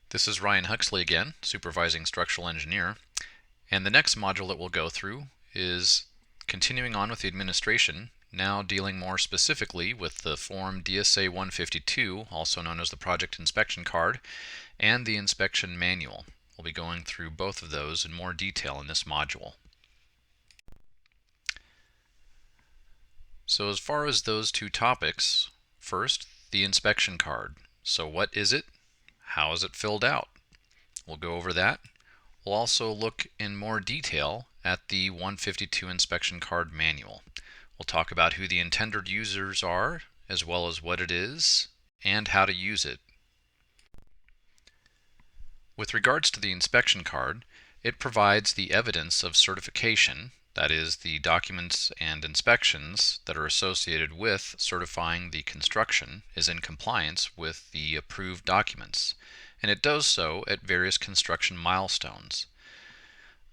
This is Ryan Huxley again, Supervising Structural Engineer, and the next module that we'll go through is continuing on with the administration, now dealing more specifically with the Form DSA 152, also known as the Project Inspection Card, and the Inspection Manual. We'll be going through both of those in more detail in this module. So as far as those two topics, first, the inspection card. So what is it? How is it filled out? We'll go over that. We'll also look in more detail at the 152 inspection card manual. We'll talk about who the intended users are, as well as what it is, and how to use it. With regards to the inspection card, it provides the evidence of certification, that is, the documents and inspections that are associated with certifying the construction is in compliance with the approved documents, and it does so at various construction milestones.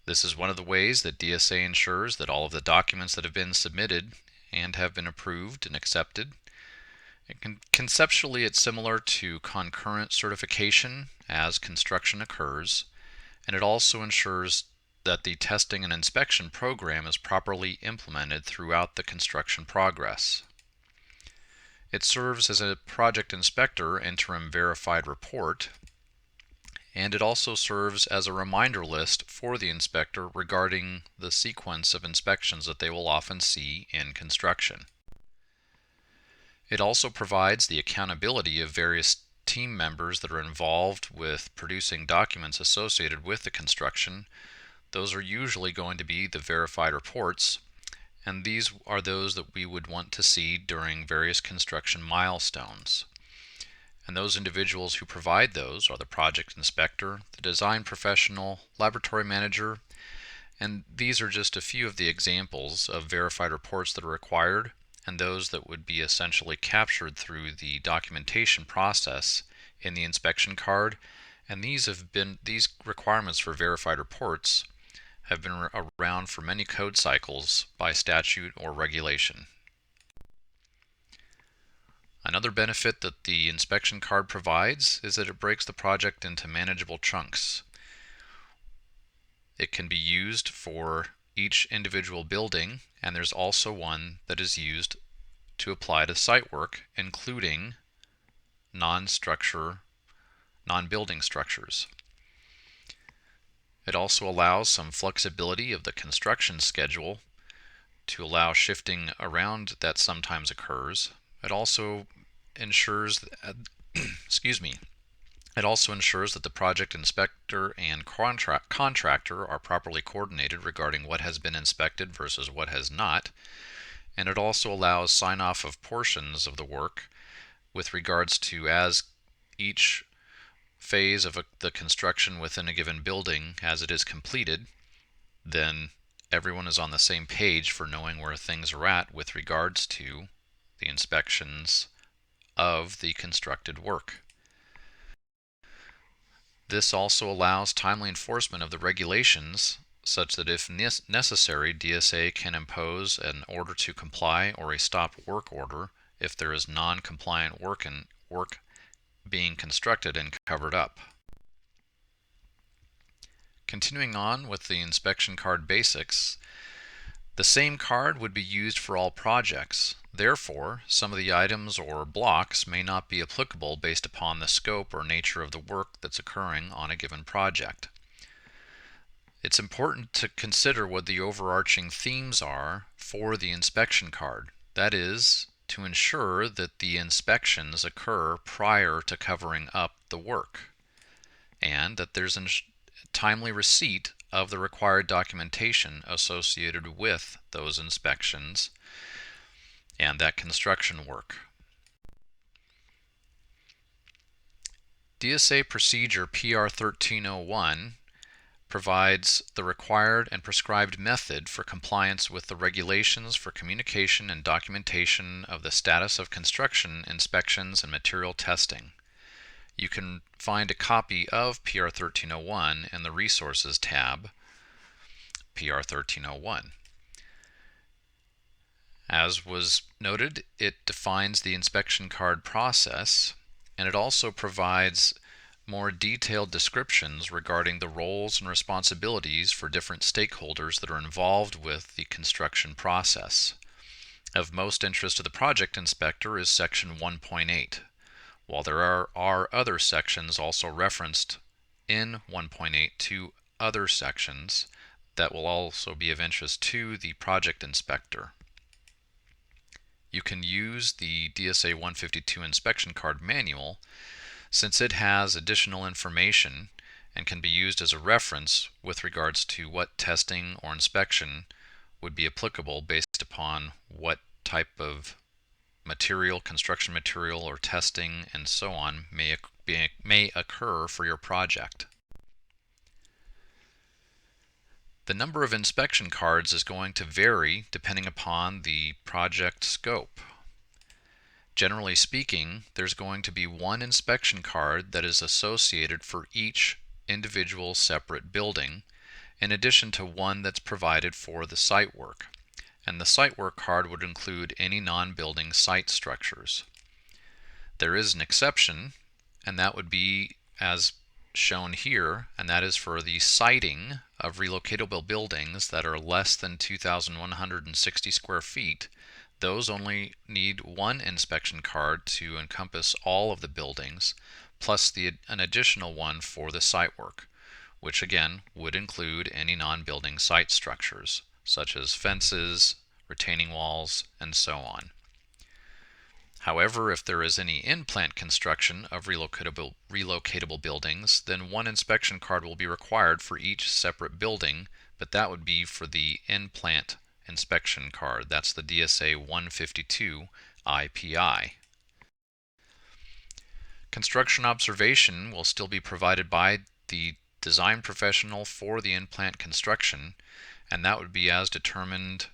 This is one of the ways that DSA ensures that all of the documents that have been submitted and have been approved and accepted. Conceptually, it's similar to concurrent certification as construction occurs, and it also ensures that the testing and inspection program is properly implemented throughout the construction progress. It serves as a project inspector interim verified report, and it also serves as a reminder list for the inspector regarding the sequence of inspections that they will often see in construction. It also provides the accountability of various team members that are involved with producing documents associated with the construction. Those are usually going to be the verified reports, and these are those that we would want to see during various construction milestones. And those individuals who provide those are the project inspector, the design professional, laboratory manager, and these are just a few of the examples of verified reports that are required, and those that would be essentially captured through the documentation process in the inspection card. And these requirements for verified reports have been around for many code cycles by statute or regulation. Another benefit that the inspection card provides is that it breaks the project into manageable chunks. It can be used for each individual building, and there's also one that is used to apply to site work, including non-building structures. It also allows some flexibility of the construction schedule to allow shifting around that sometimes occurs. It also ensures that, It also ensures that the project inspector and contractor are properly coordinated regarding what has been inspected versus what has not. And it also allows sign-off of portions of the work with regards to as each phase of the construction within a given building as it is completed, then everyone is on the same page for knowing where things are at with regards to the inspections of the constructed work. This also allows timely enforcement of the regulations such that if necessary, DSA can impose an order to comply or a stop work order if there is non-compliant work being constructed and covered up. Continuing on with the inspection card basics, the same card would be used for all projects. Therefore, some of the items or blocks may not be applicable based upon the scope or nature of the work that's occurring on a given project. It's important to consider what the overarching themes are for the inspection card. That is, to ensure that the inspections occur prior to covering up the work, and that there's a timely receipt of the required documentation associated with those inspections and that construction work. DSA Procedure PR 1301 provides the required and prescribed method for compliance with the regulations for communication and documentation of the status of construction inspections and material testing. You can find a copy of PR 1301 in the Resources tab, PR 1301. As was noted, it defines the inspection card process, and it also provides more detailed descriptions regarding the roles and responsibilities for different stakeholders that are involved with the construction process. Of most interest to the project inspector is section 1.8, while there are other sections also referenced in 1.8 to other sections that will also be of interest to the project inspector. You can use the DSA 152 inspection card manual since it has additional information and can be used as a reference with regards to what testing or inspection would be applicable based upon what type of material, construction material, or testing and so on may occur for your project. The number of inspection cards is going to vary depending upon the project scope. Generally speaking, there's going to be one inspection card that is associated for each individual separate building, in addition to one that's provided for the site work. And the site work card would include any non-building site structures. There is an exception, and that would be as shown here, and that is for the siting of relocatable buildings that are less than 2,160 square feet. Those only need one inspection card to encompass all of the buildings, plus an additional one for the site work, which again would include any non-building site structures, such as fences, retaining walls, and so on. However, if there is any in-plant construction of relocatable buildings, then one inspection card will be required for each separate building, but that would be for the in-plant inspection card. That's the DSA 152 IPI. Construction observation will still be provided by the design professional for the in-plant construction, and that would be as determined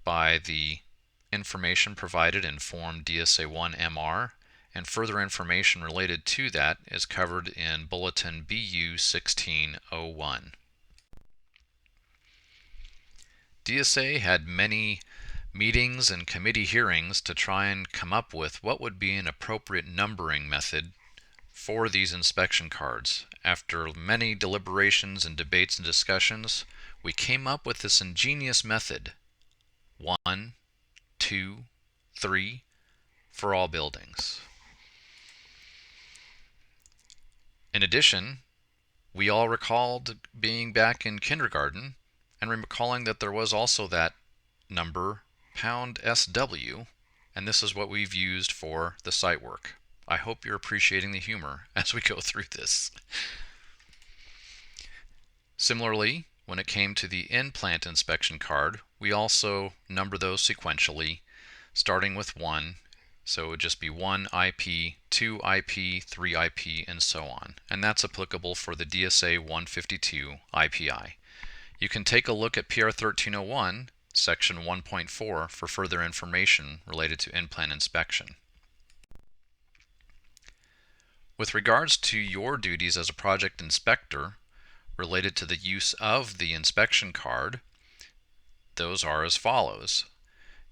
by the information provided in Form DSA 1MR, and further information related to that is covered in Bulletin BU 1601. DSA had many meetings and committee hearings to try and come up with what would be an appropriate numbering method for these inspection cards. After many deliberations and debates and discussions, we came up with this ingenious method: 1, 2, 3 for all buildings. In addition, we all recalled being back in kindergarten and recalling that there was also that number #SW, and this is what we've used for the site work. I hope you're appreciating the humor as we go through this. Similarly, when it came to the in-plant inspection card, we also number those sequentially, starting with 1, so it would just be 1 IP, 2 IP, 3 IP, and so on. And that's applicable for the DSA 152 IPI. You can take a look at PR 1301, section 1.4 for further information related to in-plant inspection. With regards to your duties as a project inspector related to the use of the inspection card, those are as follows.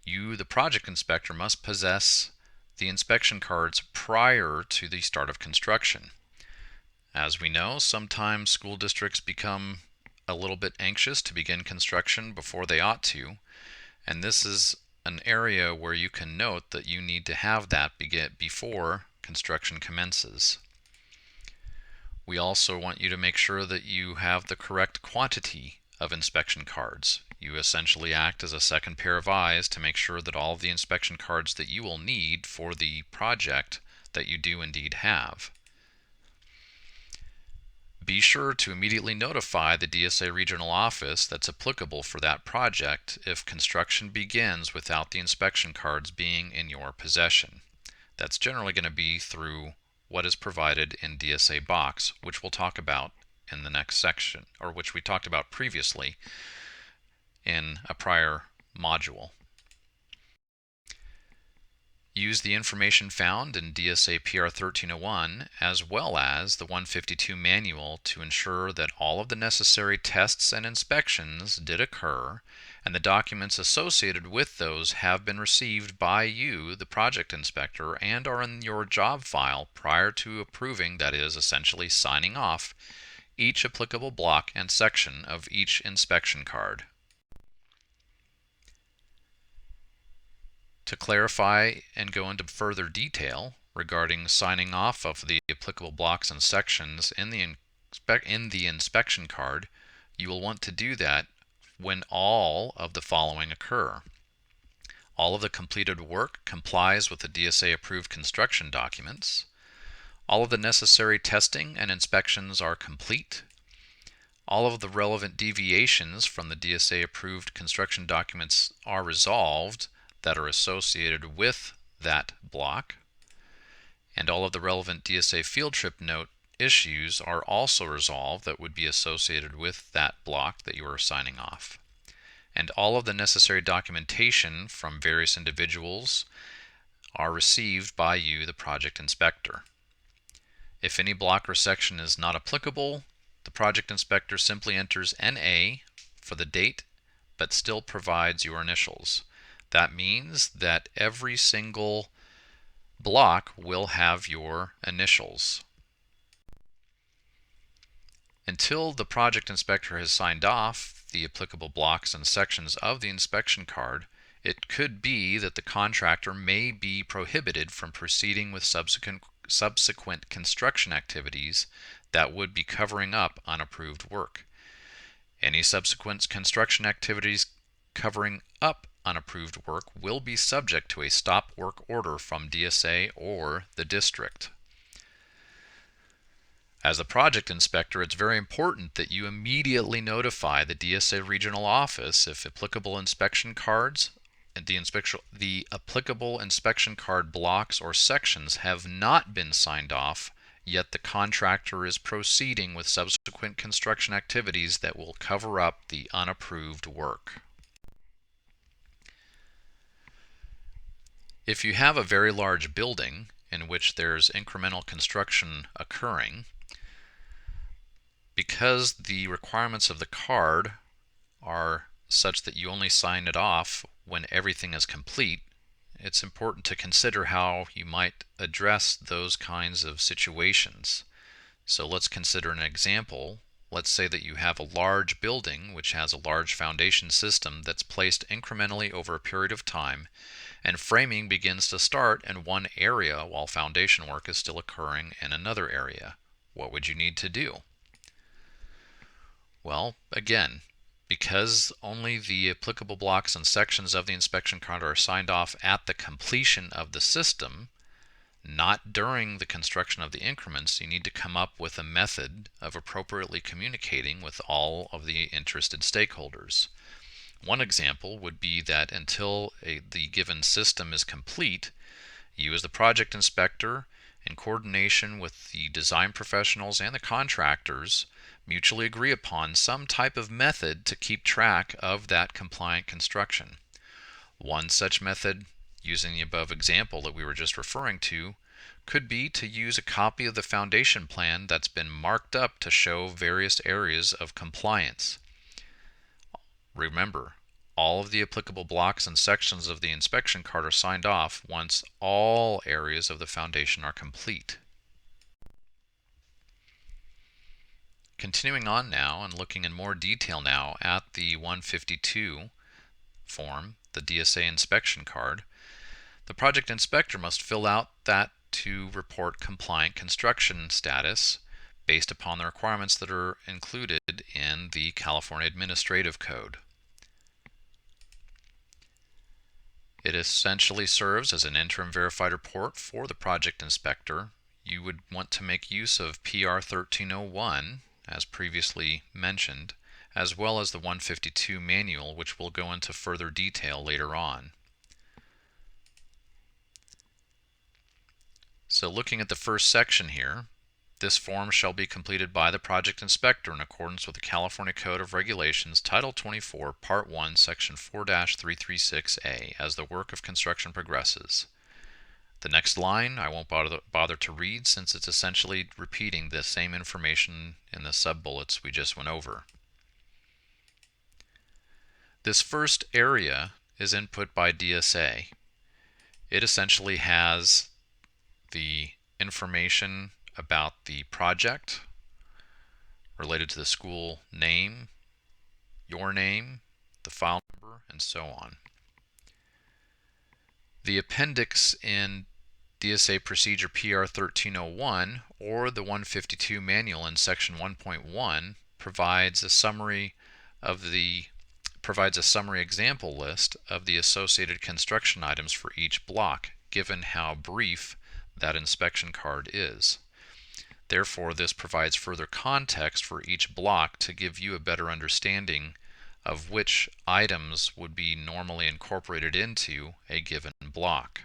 You, the project inspector, must possess the inspection cards prior to the start of construction. As we know, sometimes school districts become a little bit anxious to begin construction before they ought to, and this is an area where you can note that you need to have that before construction commences. We also want you to make sure that you have the correct quantity of inspection cards. You essentially act as a second pair of eyes to make sure that all of the inspection cards that you will need for the project that you do indeed have. Be sure to immediately notify the DSA regional office that's applicable for that project if construction begins without the inspection cards being in your possession. That's generally going to be through what is provided in DSA box, which we'll talk about in the next section, or which we talked about previously in a prior module. Use the information found in DSA PR 1301 as well as the 152 manual to ensure that all of the necessary tests and inspections did occur and the documents associated with those have been received by you, the project inspector, and are in your job file prior to approving, that is, essentially signing off, each applicable block and section of each inspection card. To clarify and go into further detail regarding signing off of the applicable blocks and sections in the inspection card, you will want to do that when all of the following occur. All of the completed work complies with the DSA approved construction documents. All of the necessary testing and inspections are complete. All of the relevant deviations from the DSA approved construction documents are resolved that are associated with that block. And all of the relevant DSA field trip note issues are also resolved that would be associated with that block that you are signing off. And all of the necessary documentation from various individuals are received by you, the project inspector. If any block or section is not applicable, the project inspector simply enters NA for the date, but still provides your initials. That means that every single block will have your initials. Until the project inspector has signed off the applicable blocks and sections of the inspection card, it could be that the contractor may be prohibited from proceeding with subsequent construction activities that would be covering up unapproved work. Any subsequent construction activities covering up unapproved work will be subject to a stop work order from DSA or the district. As the project inspector, it's very important that you immediately notify the DSA regional office if applicable inspection cards and the applicable inspection card blocks or sections have not been signed off, yet the contractor is proceeding with subsequent construction activities that will cover up the unapproved work. If you have a very large building in which there's incremental construction occurring, because the requirements of the card are such that you only sign it off when everything is complete, it's important to consider how you might address those kinds of situations. So let's consider an example. Let's say that you have a large building which has a large foundation system that's placed incrementally over a period of time, and framing begins to start in one area while foundation work is still occurring in another area. What would you need to do? Well, again, because only the applicable blocks and sections of the inspection card are signed off at the completion of the system, not during the construction of the increments, you need to come up with a method of appropriately communicating with all of the interested stakeholders. One example would be that until the given system is complete, you as the project inspector, in coordination with the design professionals and the contractors, mutually agree upon some type of method to keep track of that compliant construction. One such method, using the above example that we were just referring to, could be to use a copy of the foundation plan that's been marked up to show various areas of compliance. Remember, all of the applicable blocks and sections of the inspection card are signed off once all areas of the foundation are complete. Continuing on now and looking in more detail now at the 152 form, the DSA inspection card, the project inspector must fill out that to report compliant construction status based upon the requirements that are included in the California Administrative Code. It essentially serves as an interim verified report for the project inspector. You would want to make use of PR 1301, as previously mentioned, as well as the 152 manual, which will go into further detail later on. So looking at the first section here, this form shall be completed by the project inspector in accordance with the California Code of Regulations, Title 24, Part 1, Section 4-336A, as the work of construction progresses. The next line I won't bother to read, since it's essentially repeating the same information in the sub-bullets we just went over. This first area is input by DSA. It essentially has the information about the project related to the school name, your name, the file number, and so on. The appendix in DSA Procedure PR 1301 or the 152 manual in section 1.1 provides a summary example list of the associated construction items for each block, given how brief that inspection card is. Therefore, this provides further context for each block to give you a better understanding of which items would be normally incorporated into a given block.